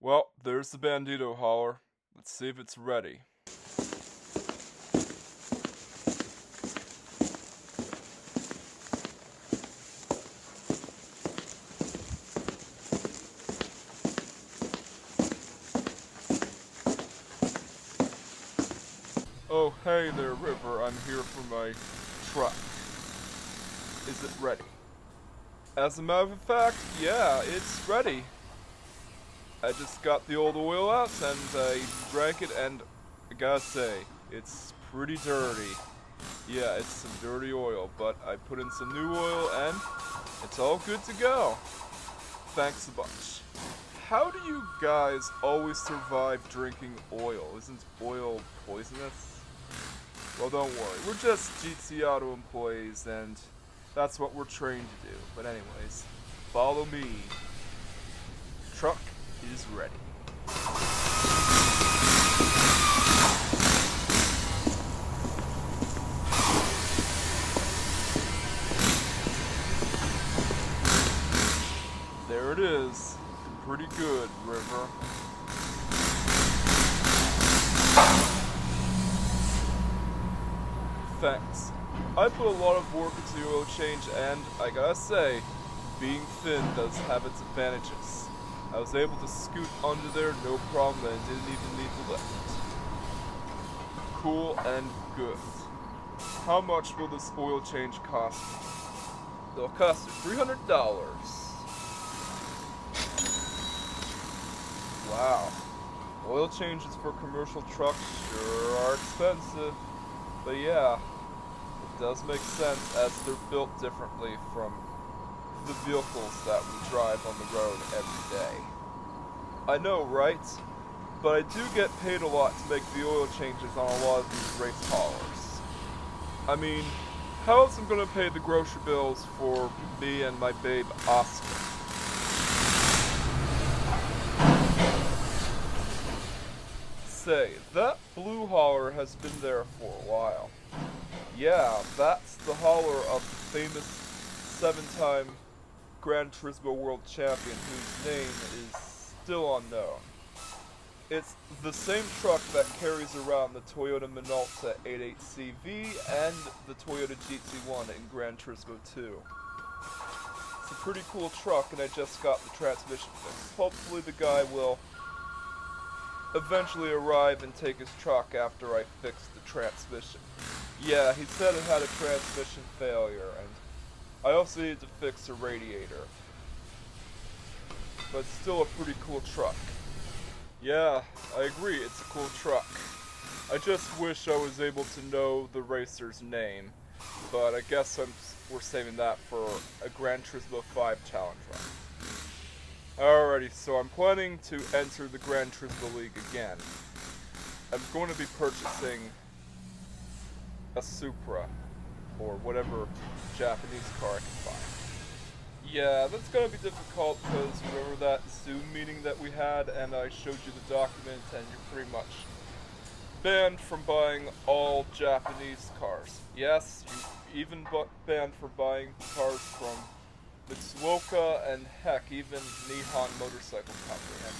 Well, there's the Bandito hauler. Let's see if it's ready. Oh, hey there, River. I'm here for my truck. Is it ready? As a matter of fact, yeah, it's ready. I just got the old oil out and I drank it, and I gotta say, it's pretty dirty. Yeah, it's some dirty oil, but I put in some new oil and it's all good to go. Thanks a bunch. How do you guys always survive drinking oil? Isn't oil poisonous? Well, don't worry. We're just GT Auto employees, and that's what we're trained to do. But anyways, follow me. Truck is ready. There it is. Pretty good, River. Thanks. I put a lot of work into the oil change, and I gotta say, being thin does have its advantages. I was able to scoot under there no problem and didn't even need the lift. Cool and good. How much will this oil change cost me? It'll cost you $300. Wow. Oil changes for commercial trucks sure are expensive. But yeah, it does make sense as they're built differently from the vehicles that we drive on the road every day. I know, right? But I do get paid a lot to make the oil changes on a lot of these race haulers. I mean, how else am I gonna pay the grocery bills for me and my babe Oscar? Say, that blue hauler has been there for a while. Yeah, that's the hauler of the famous 7-time Gran Turismo World Champion whose name is still unknown. It's the same truck that carries around the Toyota Minolta 88CV and the Toyota GT1 in Gran Turismo 2. It's a pretty cool truck, and I just got the transmission fixed. Hopefully the guy will eventually arrive and take his truck after I fix the transmission. Yeah, he said it had a transmission failure, and I also needed to fix a radiator. But it's still a pretty cool truck. Yeah, I agree, it's a cool truck. I just wish I was able to know the racer's name, but I guess we're saving that for a Gran Turismo 5 challenge run. Alrighty, so I'm planning to enter the Gran Turismo League again. I'm going to be purchasing a Supra, or whatever Japanese car I can find. Yeah, that's going to be difficult because remember that Zoom meeting that we had and I showed you the document and you're pretty much banned from buying all Japanese cars. Yes, you even banned for buying cars from Mitsuoka and heck, even Nihon Motorcycle Company and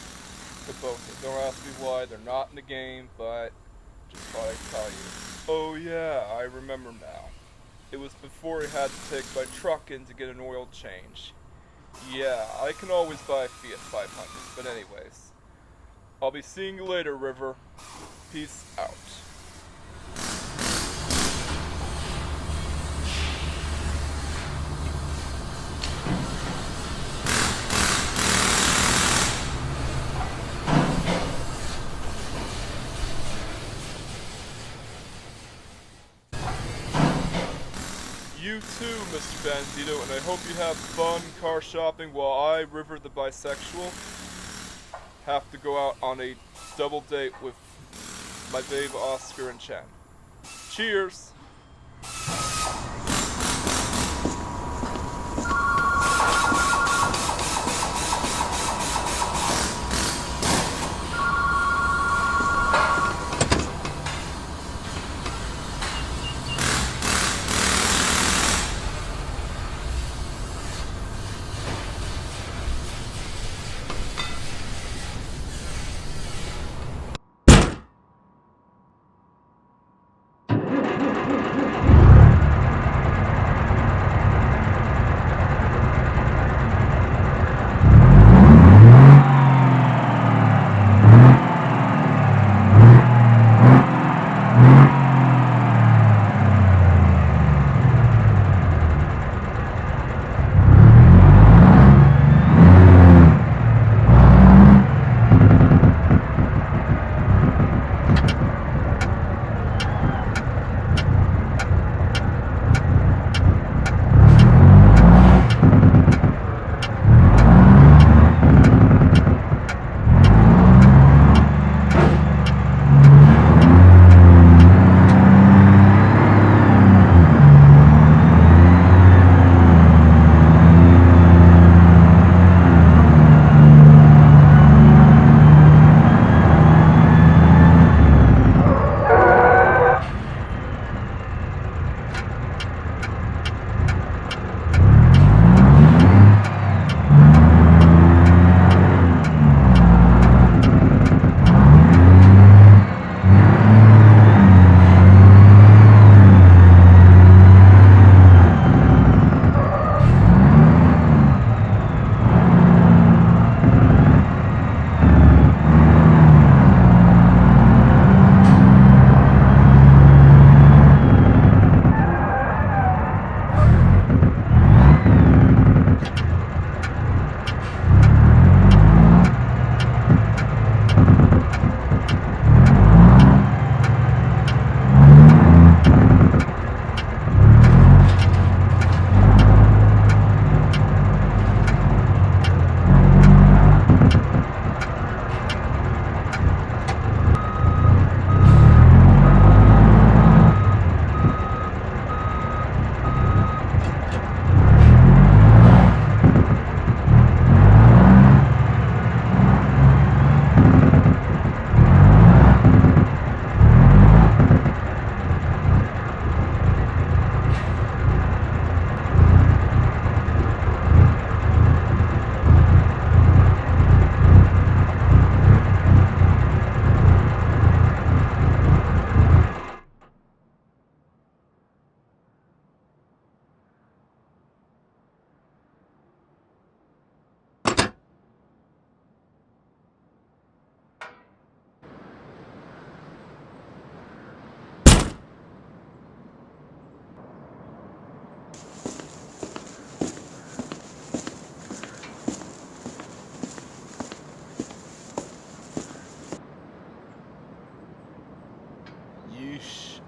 Kubota. Don't ask me why, they're not in the game, but just thought I'd tell you. Oh yeah, I remember now. It was before I had to take my truck in to get an oil change. Yeah, I can always buy a Fiat 500, but anyways. I'll be seeing you later, River. Peace out. You too, Mr. Bandito, and I hope you have fun car shopping while I, River the Bisexual, have to go out on a double date with my babe Oscar and Chen. Cheers!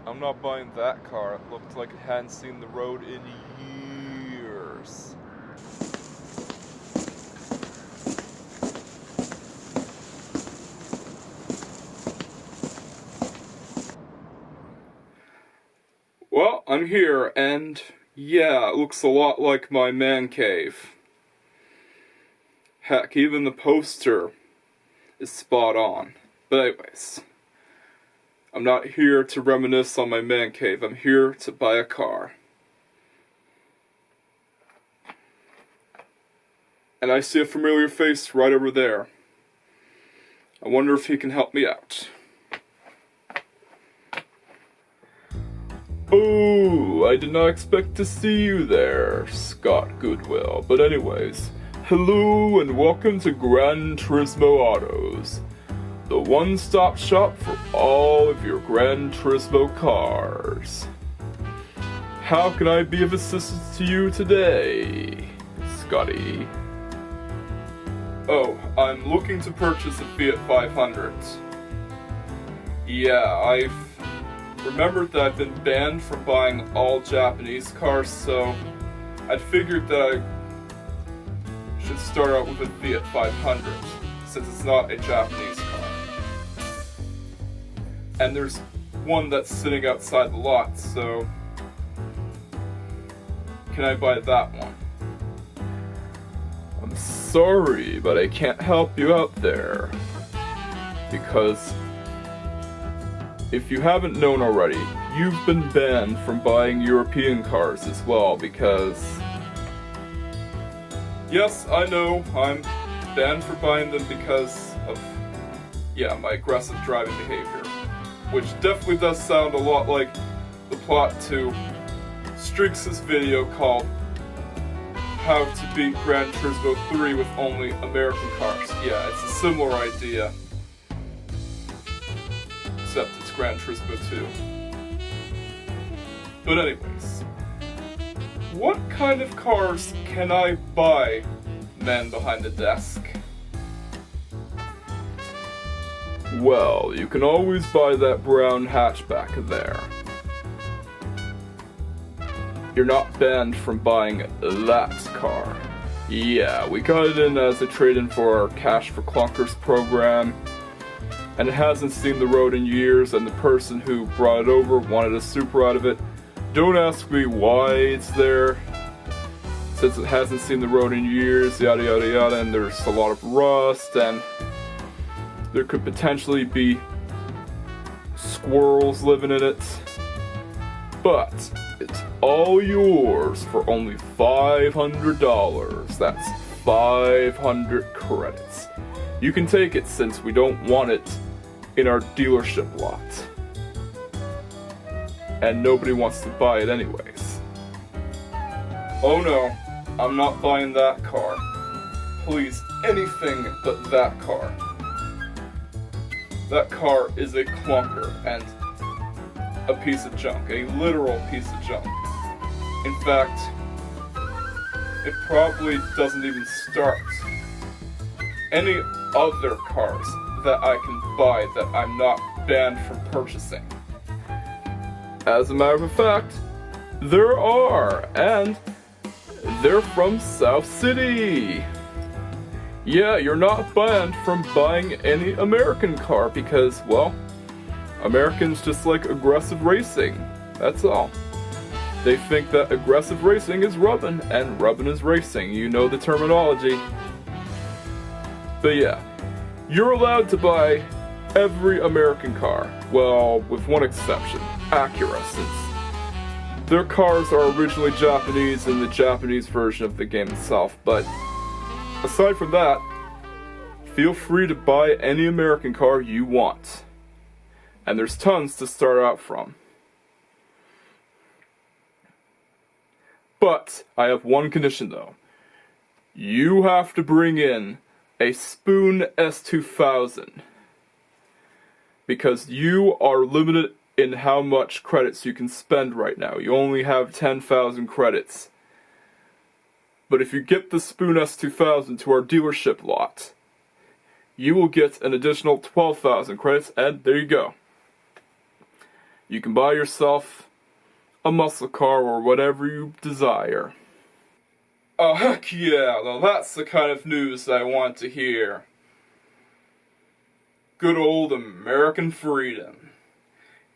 I'm not buying that car. It looked like it hadn't seen the road in years. Well, I'm here, and yeah, it looks a lot like my man cave. Heck, even the poster is spot on. But anyways, I'm not here to reminisce on my man cave. I'm here to buy a car. And I see a familiar face right over there. I wonder if he can help me out. Oh, I did not expect to see you there, Scott Goodwill. But anyways, hello and welcome to Gran Turismo Autos, the one-stop shop for all of your Gran Turismo cars. How can I be of assistance to you today, Scotty? Oh, I'm looking to purchase a Fiat 500. Yeah, I've remembered that I've been banned from buying all Japanese cars, so I figured that I should start out with a Fiat 500, since it's not a Japanese car. And there's one that's sitting outside the lot, so can I buy that one? I'm sorry, but I can't help you out there, because if you haven't known already, you've been banned from buying European cars as well, because yes, I know, I'm banned for buying them because of, yeah, my aggressive driving behavior. Which definitely does sound a lot like the plot to Streaks' video called How to Beat Gran Turismo 3 with Only American Cars. Yeah, it's a similar idea, except it's Gran Turismo 2. But anyways, what kind of cars can I buy, man behind the desk? Well, you can always buy that brown hatchback there. You're not banned from buying that car. Yeah, we got it in as a trade-in for our Cash for Clunkers program, and it hasn't seen the road in years, and the person who brought it over wanted a Supra out of it. Don't ask me why it's there, since it hasn't seen the road in years, yada yada yada, and there's a lot of rust, and there could potentially be squirrels living in it. But it's all yours for only $500. That's 500 credits. You can take it since we don't want it in our dealership lot. And nobody wants to buy it anyways. Oh no, I'm not buying that car. Please, anything but that car. That car is a clunker and a piece of junk, a literal piece of junk. In fact, it probably doesn't even start. Any other cars that I can buy that I'm not banned from purchasing. As a matter of fact, there are, and they're from South City. Yeah, you're not banned from buying any American car because, well, Americans just like aggressive racing. That's all. They think that aggressive racing is rubbing, and rubbing is racing. You know the terminology. But yeah, you're allowed to buy every American car. Well, with one exception, Acura, since their cars are originally Japanese in the Japanese version of the game itself. But aside from that, feel free to buy any American car you want. And there's tons to start out from. But I have one condition though. You have to bring in a Spoon S2000. Because you are limited in how much credits you can spend right now. You only have 10,000 credits. But if you get the Spoon S2000 to our dealership lot, you will get an additional 12,000 credits, and there you go. You can buy yourself a muscle car or whatever you desire. Oh, heck yeah, well, that's the kind of news I want to hear. Good old American freedom.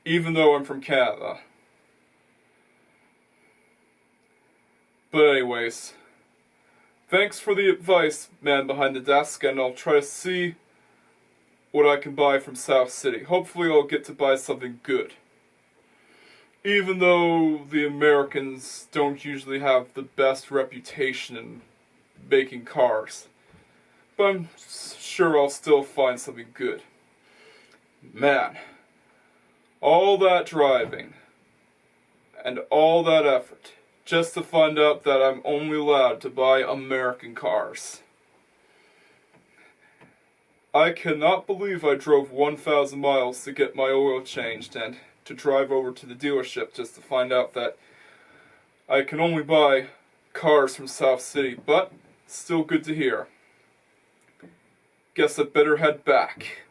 Even though I'm from Canada. But anyways, thanks for the advice, man behind the desk, and I'll try to see what I can buy from South City. Hopefully I'll get to buy something good. Even though the Americans don't usually have the best reputation in making cars. But I'm sure I'll still find something good. Man, all that driving and all that effort just to find out that I'm only allowed to buy American cars. I cannot believe I drove 1,000 miles to get my oil changed and to drive over to the dealership just to find out that I can only buy cars from South City, but still good to hear. Guess I better head back.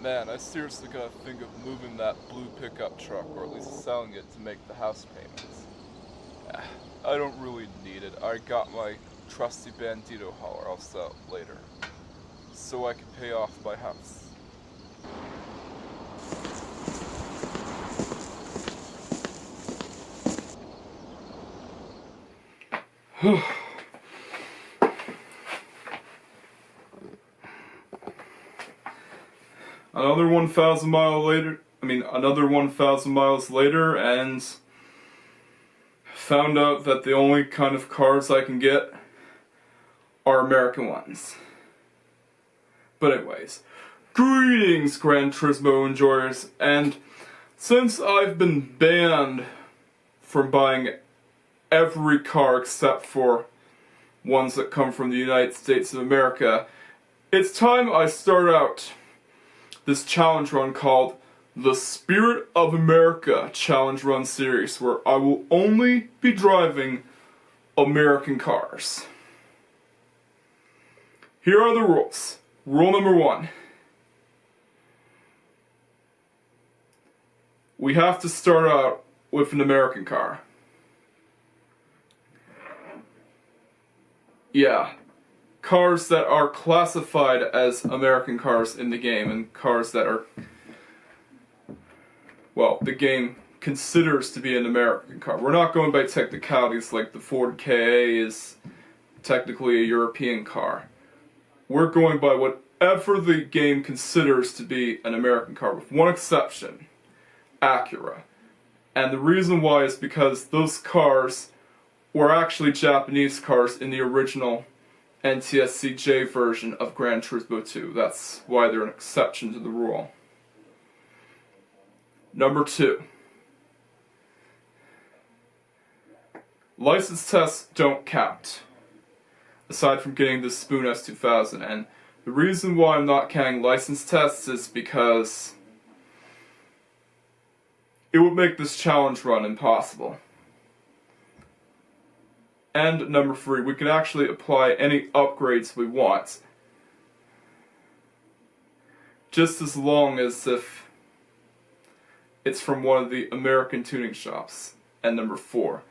Man, I seriously gotta think of moving that blue pickup truck, or at least selling it to make the house payments. I don't really need it. I got my trusty Bandito hauler I'll sell later, so I can pay off my house. Another 1,000 miles later, and found out that the only kind of cars I can get are American ones. But anyways, greetings, Gran Turismo enjoyers, and since I've been banned from buying every car except for ones that come from the United States of America, it's time I start out this challenge run called the Spirit of America Challenge Run Series, where I will only be driving American cars. Here are the rules. Rule number 1. We have to start out with an American car. Yeah. Cars that are classified as American cars in the game, and cars that are, well, the game considers to be an American car. We're not going by technicalities like the Ford KA is technically a European car. We're going by whatever the game considers to be an American car, with one exception, Acura. And the reason why is because those cars were actually Japanese cars in the original NTSC-J version of Gran Turismo 2. That's why they're an exception to the rule. Number 2. License tests don't count, aside from getting the Spoon S2000. And the reason why I'm not counting license tests is because it would make this challenge run impossible. And number 3, we can actually apply any upgrades we want, just as long as if it's from one of the American tuning shops. And number 4,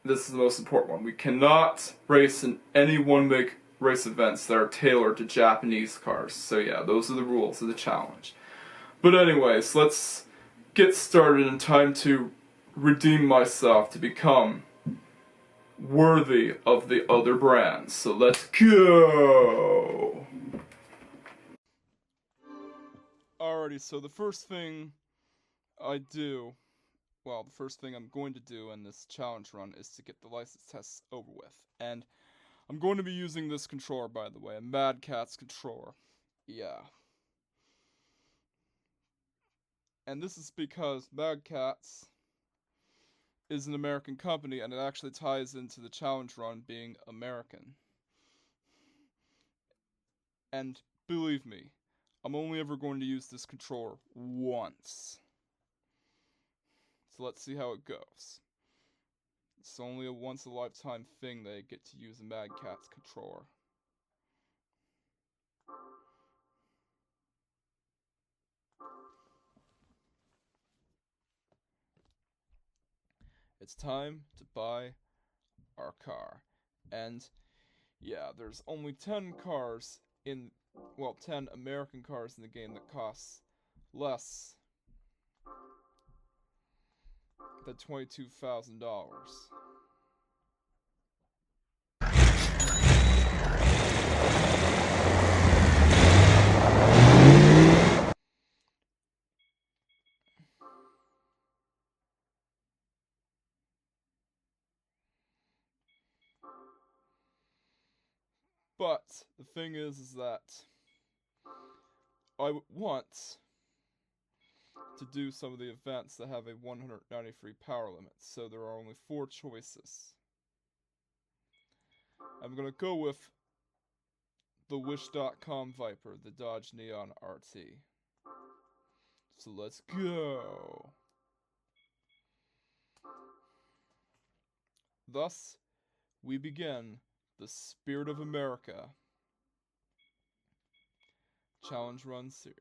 this is the most important one, we cannot race in any one-make race events that are tailored to Japanese cars. So yeah, those are the rules of the challenge. But anyways, let's get started in time to redeem myself to become worthy of the other brands. So let's go! Alrighty, so the first thing I'm going to do in this challenge run is to get the license tests over with. And I'm going to be using this controller, by the way, a Mad Catz controller. Yeah. And this is because Mad Catz is an American company, and it actually ties into the challenge run being American. And believe me, I'm only ever going to use this controller once. So let's see how it goes. It's only a once-in-a-lifetime thing that I get to use a Mad Catz controller. It's time to buy our car. And yeah, there's only 10 American cars in the game that costs less than $22,000. But the thing is that I want to do some of the events that have a 193 power limit, so there are only 4 choices. I'm gonna go with the Wish.com Viper, the Dodge Neon RT. So let's go! Thus, we begin the Spirit of America Challenge Run series.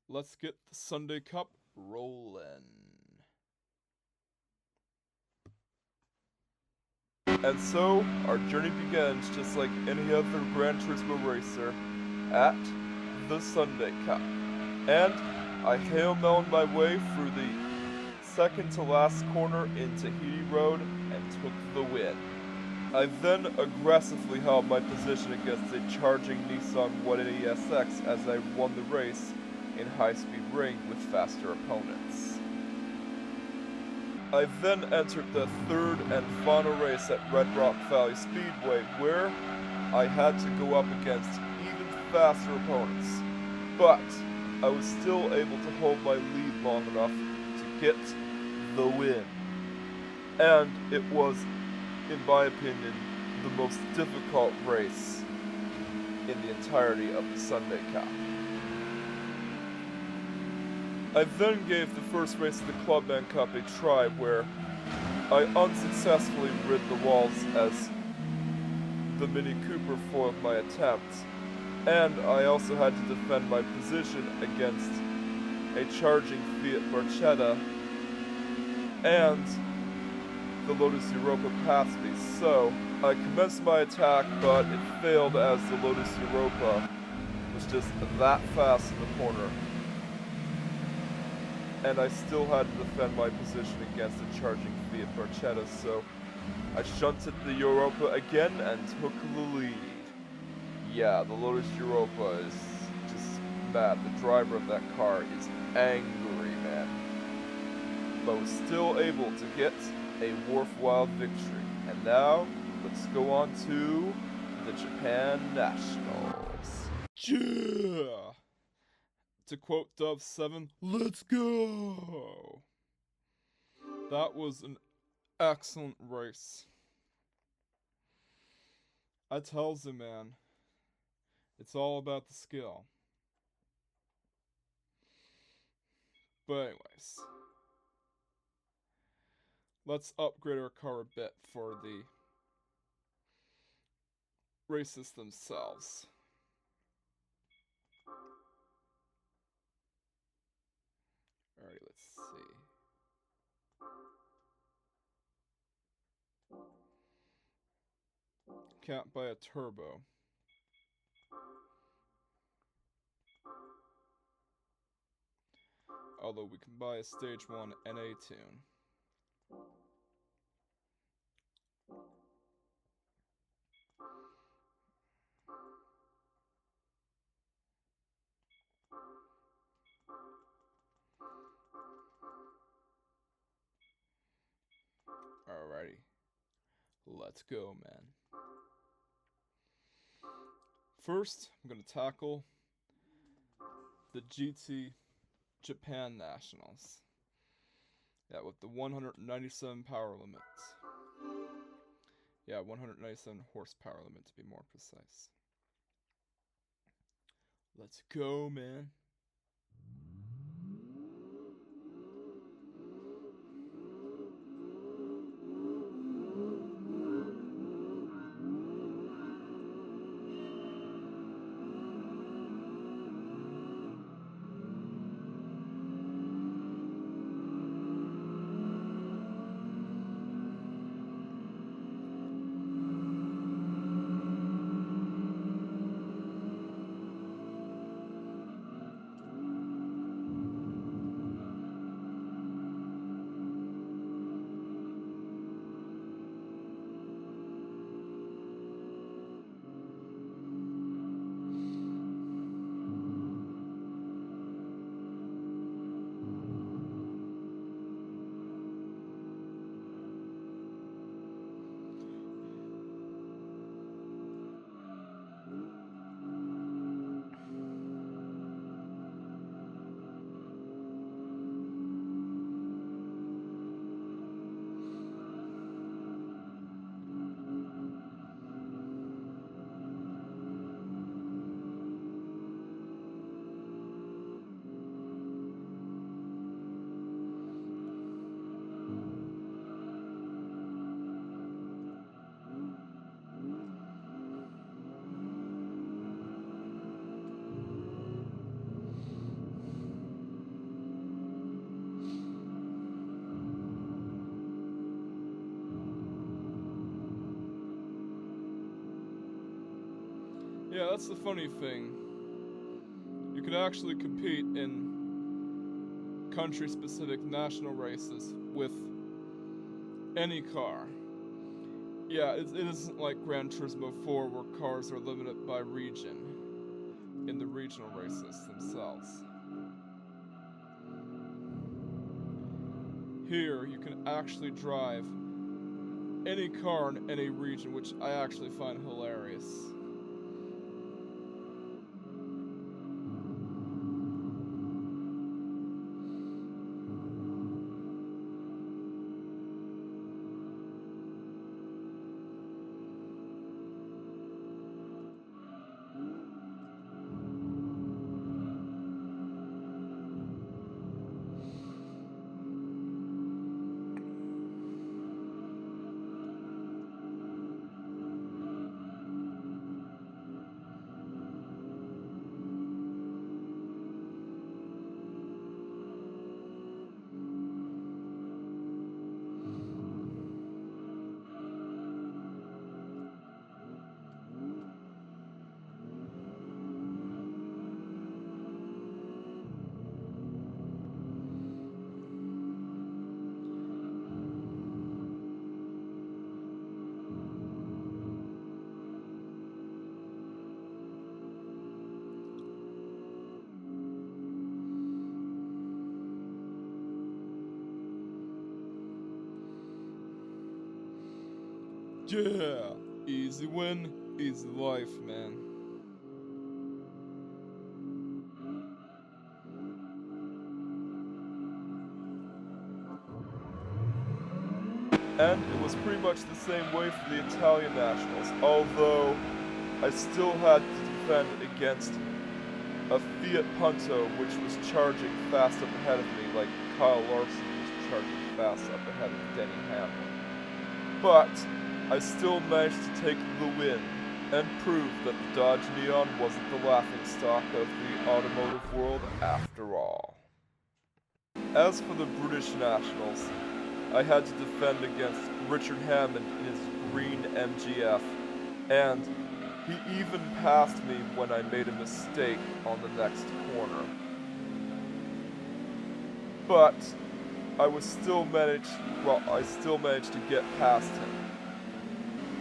Let's get the Sunday Cup rolling. And so, our journey begins just like any other Gran Turismo racer at the Sunday Cup. And I Hail-Meloned my way through the second to last corner in Tahiti Road and took the win. I then aggressively held my position against a charging Nissan 180SX as I won the race in high-speed ring with faster opponents. I then entered the third and final race at Red Rock Valley Speedway, where I had to go up against even faster opponents, but I was still able to hold my lead long enough to get the win. And it was, in my opinion, the most difficult race in the entirety of the Sunday Cup. I then gave the first race of the Clubman Cup a try where I unsuccessfully rid the walls as the Mini Cooper foiled my attempt, and I also had to defend my position against a charging Fiat Barchetta, and the Lotus Europa passed me, so I commenced my attack, but it failed as the Lotus Europa was just that fast in the corner. and I still had to defend my position against the charging Fiat Barchetta, so I shunted the Europa again and took the lead. Yeah, the Lotus Europa is just mad. The driver of that car is angry, man. But was still able to get a worthwhile victory. And now, let's go on to the Japan Nationals. Yeah! To quote Dove 7, let's go! That was an excellent race. I tells you, man, it's all about the skill. But anyways, let's upgrade our car a bit for the races themselves. Alright, let's see. Can't buy a turbo. Although we can buy a stage 1 NA tune. Alrighty. Let's go, man. First, I'm going to tackle the GT Japan Nationals. Yeah, with the 197 power limit. Yeah, 197 horsepower limit to be more precise. Let's go, man. Yeah, that's the funny thing. You can actually compete in country-specific national races with any car. Yeah, it isn't like Gran Turismo 4 where cars are limited by region in the regional races themselves. Here, you can actually drive any car in any region, which I actually find hilarious. Yeah, easy win, easy life, man. And it was pretty much the same way for the Italian nationals, although I still had to defend against a Fiat Punto which was charging fast up ahead of me, like Kyle Larson was charging fast up ahead of Denny Hamlin. But I still managed to take the win and prove that the Dodge Neon wasn't the laughingstock of the automotive world after all. As for the British nationals, I had to defend against Richard Hammond in his green MGF, and he even passed me when I made a mistake on the next corner. But I still managed to get past him.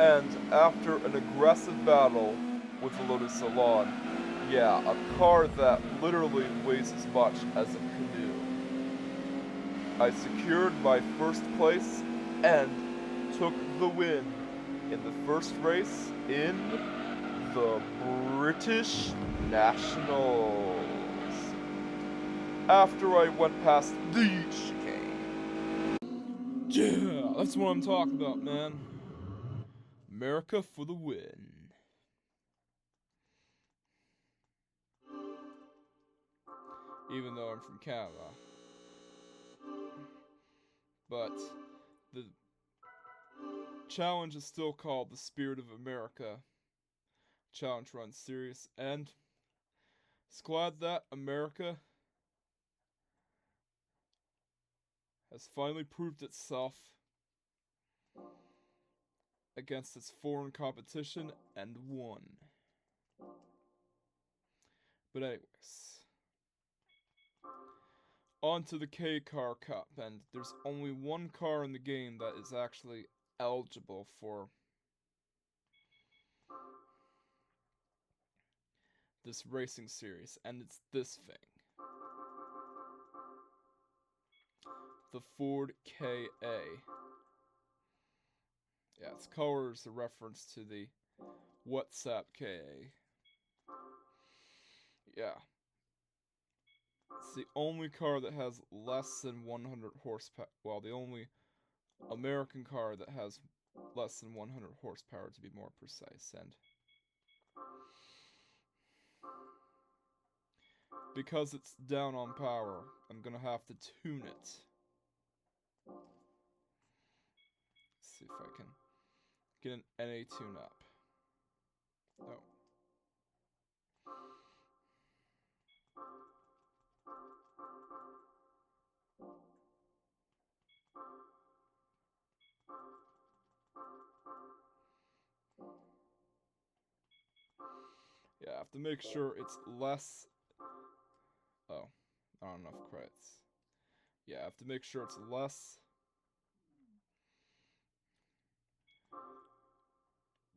And after an aggressive battle with the Lotus Salon, yeah, a car that literally weighs as much as a canoe, I secured my first place and took the win in the first race in the British Nationals. After I went past the chicane. Yeah, that's what I'm talking about, man. America for the win. Even though I'm from Canada. But the challenge is still called the Spirit of America Challenge Run Series, and it's glad that America has finally proved itself against its foreign competition and won. But anyways, on to the K-Car Cup, and there's only one car in the game that is actually eligible for this racing series, and it's this thing. The Ford KA. Yeah, its color is a reference to the WhatsApp KA. Yeah. It's the only car that has less than 100 horsepower. Well, the only American car that has less than 100 horsepower, to be more precise. And because it's down on power, I'm gonna have to tune it. Let's see if I can get an NA tune-up. Oh. Yeah, I have to make sure it's less... Oh, not enough credits. Yeah, I have to make sure it's less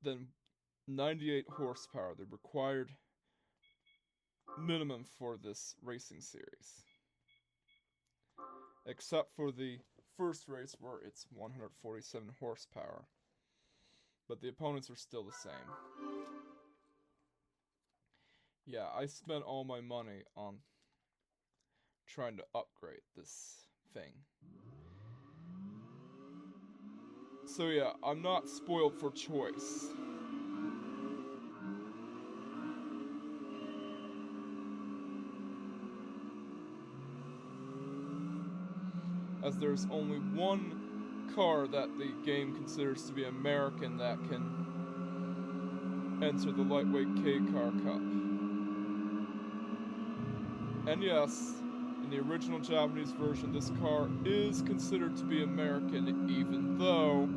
than 98 horsepower, the required minimum for this racing series. Except for the first race where it's 147 horsepower. But the opponents are still the same. Yeah, I spent all my money on trying to upgrade this thing. So yeah, I'm not spoiled for choice. As there's only one car that the game considers to be American that can enter the Lightweight K-Car Cup. And yes, in the original Japanese version, this car is considered to be American, even though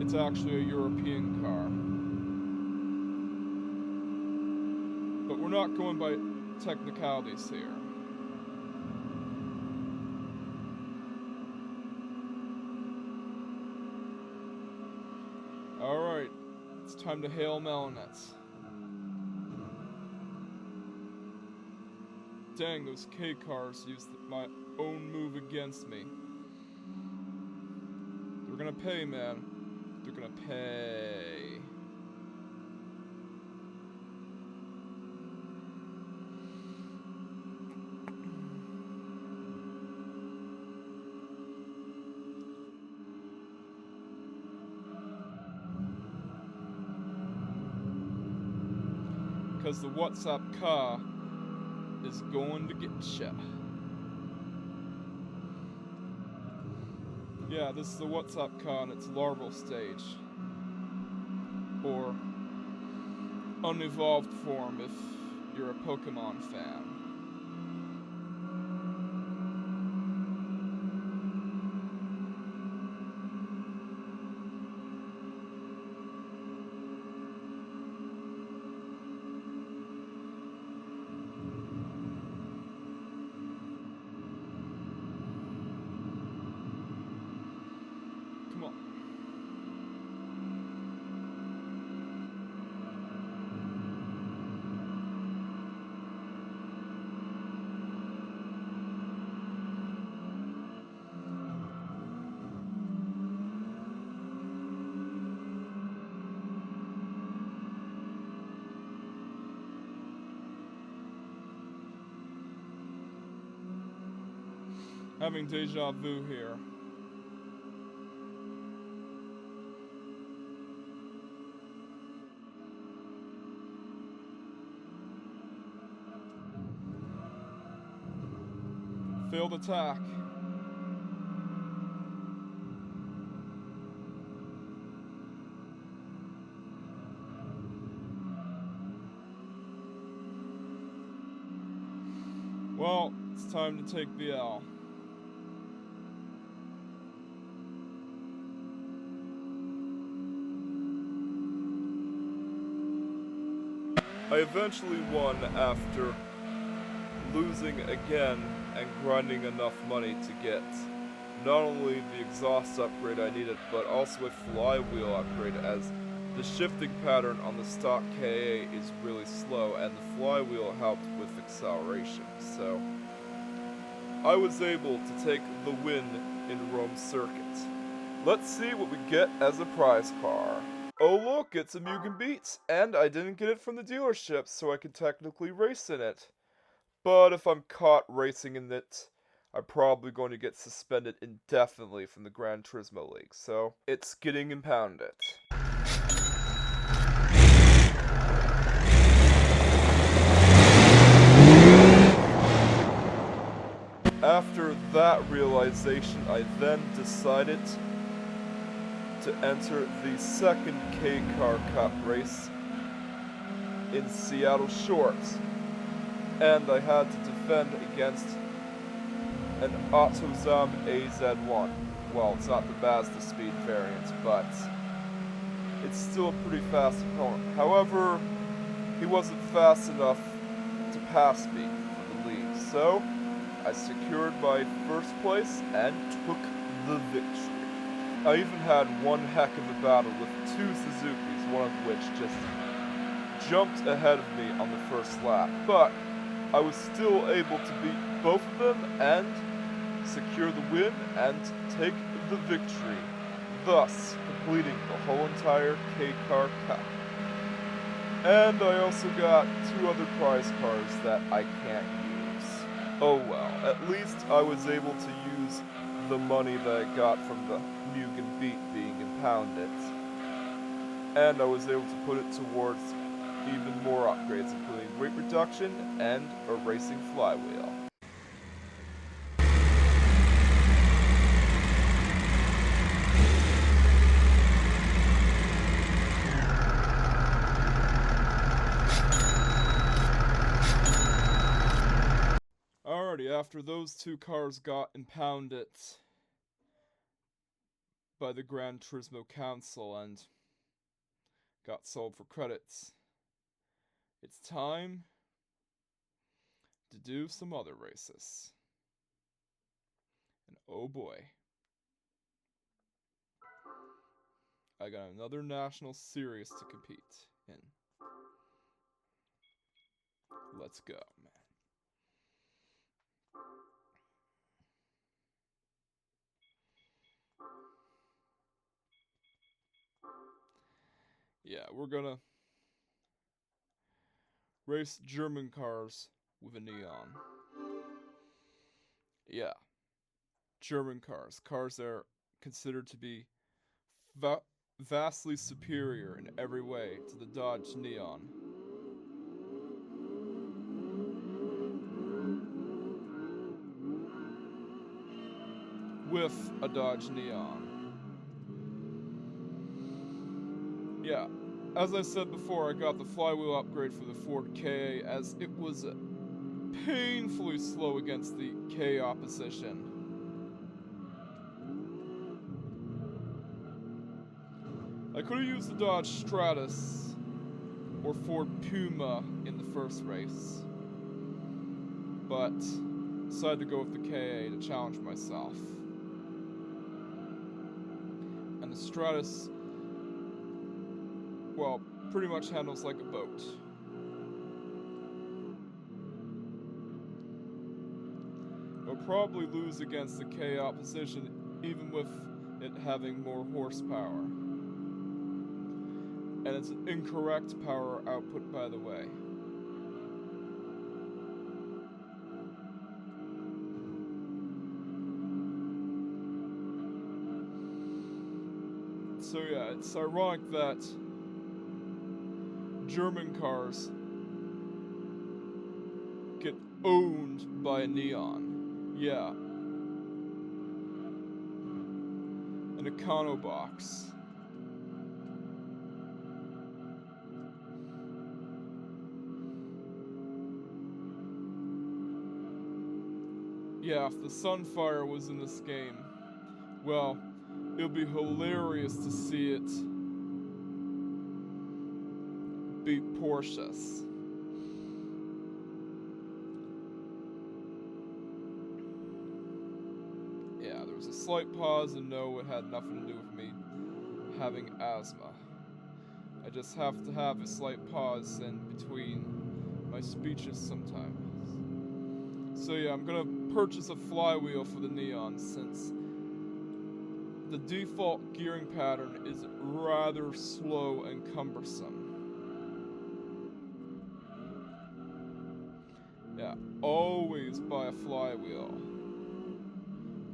it's actually a European car. But we're not going by technicalities here. Alright, it's time to hail Melonets. Dang, those K-cars used my own move against me. They're gonna pay, man. They're gonna pay. Because the WhatsApp car is going to get ya. Yeah, this is the WhatsApp car in its larval stage. Or unevolved form if you're a Pokemon fan. Come on. Having deja vu here. Failed attack. Well, it's time to take the L. I eventually won after losing again and grinding enough money to get not only the exhaust upgrade I needed, but also a flywheel upgrade, as the shifting pattern on the stock KA is really slow and the flywheel helped with acceleration. So I was able to take the win in Rome Circuit. Let's see what we get as a prize car. Oh look, it's a Mugen Beats, and I didn't get it from the dealership, so I can technically race in it. But if I'm caught racing in it, I'm probably going to get suspended indefinitely from the Gran Turismo League, so it's getting impounded. After that realization, I then decided to enter the second K-Car Cup race in Seattle Shores, and I had to defend against an AutoZone AZ1. Well, it's not the Mazda Speed variant, but it's still a pretty fast opponent. However, he wasn't fast enough to pass me for the lead, so I secured my first place and took the victory. I even had one heck of a battle with two Suzukis, one of which just jumped ahead of me on the first lap, but I was still able to beat both of them and secure the win and take the victory, thus completing the whole entire K-Car Cup. And I also got two other prize cars that I can't use. Oh well, at least I was able to use the money that I got from the Mugen Beat being impounded, and I was able to put it towards even more upgrades, including weight reduction and a racing flywheel. Alrighty, after those two cars got impounded by the Gran Turismo Council and got sold for credits, it's time to do some other races. And oh boy, I got another national series to compete in. Let's go, man. Yeah, we're gonna race German cars with a neon. Yeah, German cars. Cars that are considered to be vastly superior in every way to the Dodge Neon. With a Dodge Neon. Yeah, as I said before, I got the flywheel upgrade for the Ford Ka as it was painfully slow against the K opposition. I could have used the Dodge Stratus or Ford Puma in the first race, but decided to go with the Ka to challenge myself. And the Stratus, well, pretty much handles like a boat. I'll probably lose against the K opposition even with it having more horsepower. And it's an incorrect power output, by the way. So yeah, it's ironic that German cars get owned by a neon. Yeah. An econobox. Yeah, if the Sunfire was in this game, well, it would be hilarious to see it beat Porsches. Yeah, there was a slight pause, and no, it had nothing to do with me having asthma. I just have to have a slight pause in between my speeches sometimes. So yeah, I'm gonna purchase a flywheel for the Neon since the default gearing pattern is rather slow and cumbersome. Yeah, always buy a flywheel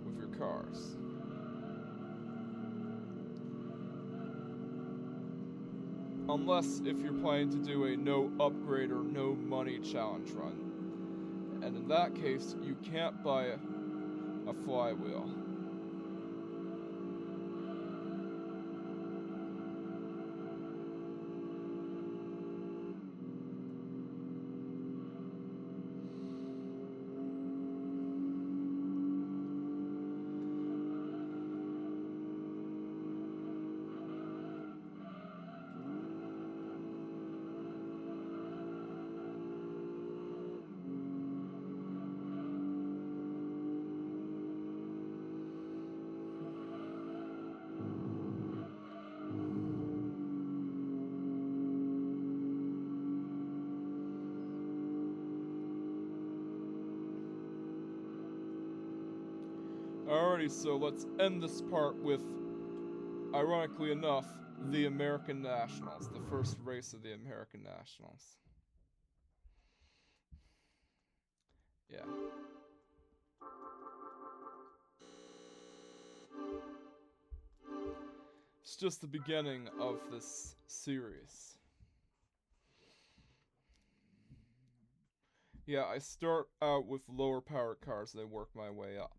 with your cars. Unless if you're planning to do a no upgrade or no money challenge run. And in that case, you can't buy a flywheel. Alrighty, so let's end this part with, ironically enough, the American Nationals, the first race of the American Nationals. Yeah. It's just the beginning of this series. Yeah, I start out with lower power cars and I work my way up.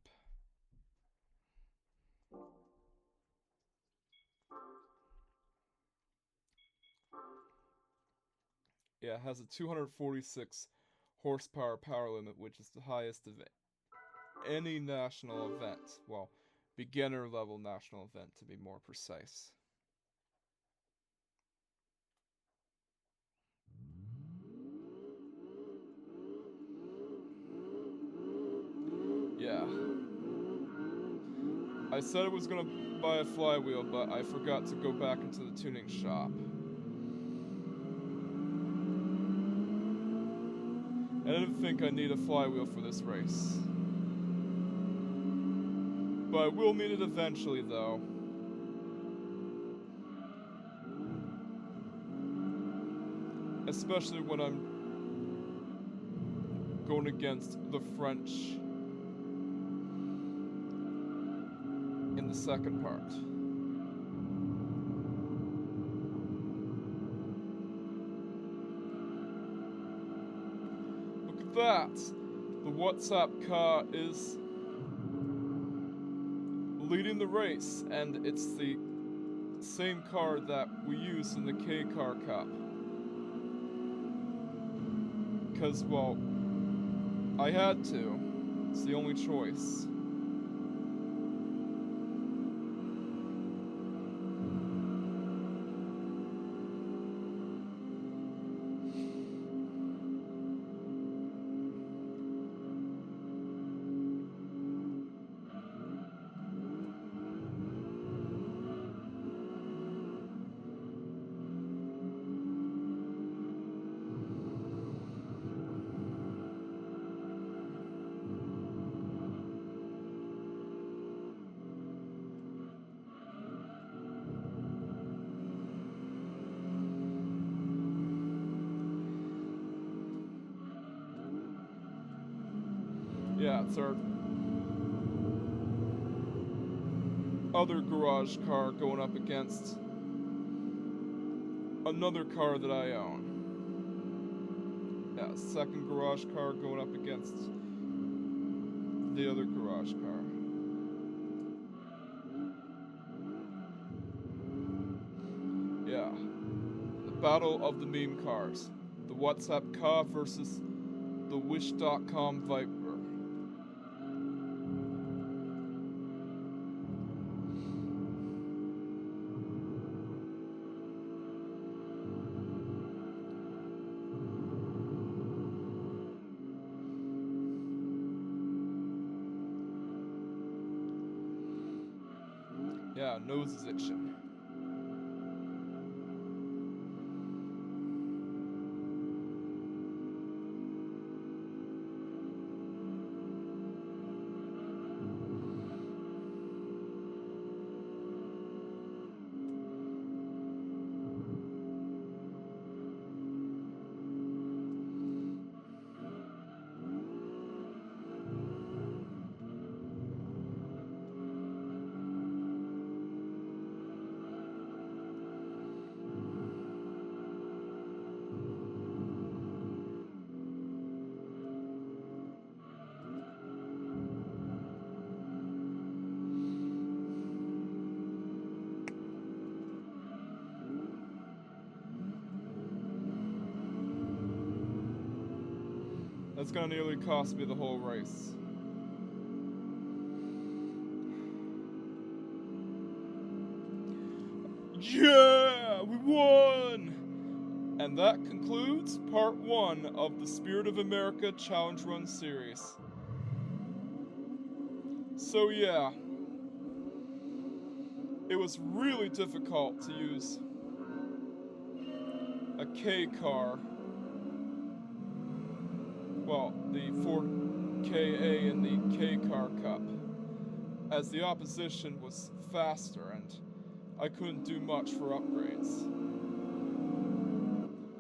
Yeah, it has a 246 horsepower power limit, which is the highest of any national event. Well, beginner level national event to be more precise. Yeah. I said I was gonna buy a flywheel, but I forgot to go back into the tuning shop. I didn't think I need a flywheel for this race. But I will need it eventually, though. especially when I'm going against the French in the second part. Look at that! The WhatsApp car is leading the race, and it's the same car that we used in the K Car Cup. Because, well, I had to. It's the only choice. Yeah, it's our other garage car going up against another car that I own. Yeah, second garage car going up against the other garage car. Yeah, the battle of the meme cars. The WhatsApp car versus the Wish.com Viper. Yeah, nose is itching. That's gonna nearly cost me the whole race. Yeah, we won! And that concludes part 1 of the Spirit of America Challenge Run series. So yeah, it was really difficult to use a K car. Well, the 4KA in the K Car Cup, as the opposition was faster and I couldn't do much for upgrades.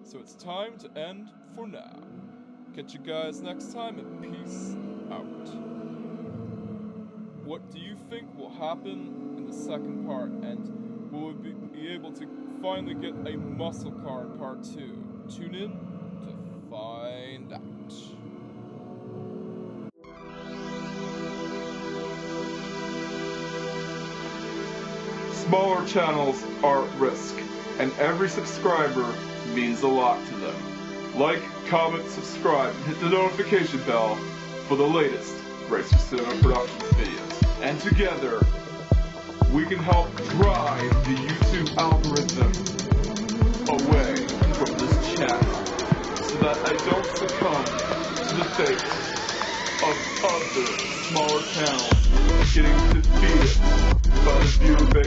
So it's time to end for now. Catch you guys next time and peace out. What do you think will happen in the second part, and will we be able to finally get a muscle car in part 2? Tune in to find out. Smaller channels are at risk, and every subscriber means a lot to them. Like, comment, subscribe, and hit the notification bell for the latest Racer Cinema Productions videos. And together, we can help drive the YouTube algorithm away from this channel, so that I don't succumb to the fate of other smaller channels getting defeated by the viewer base.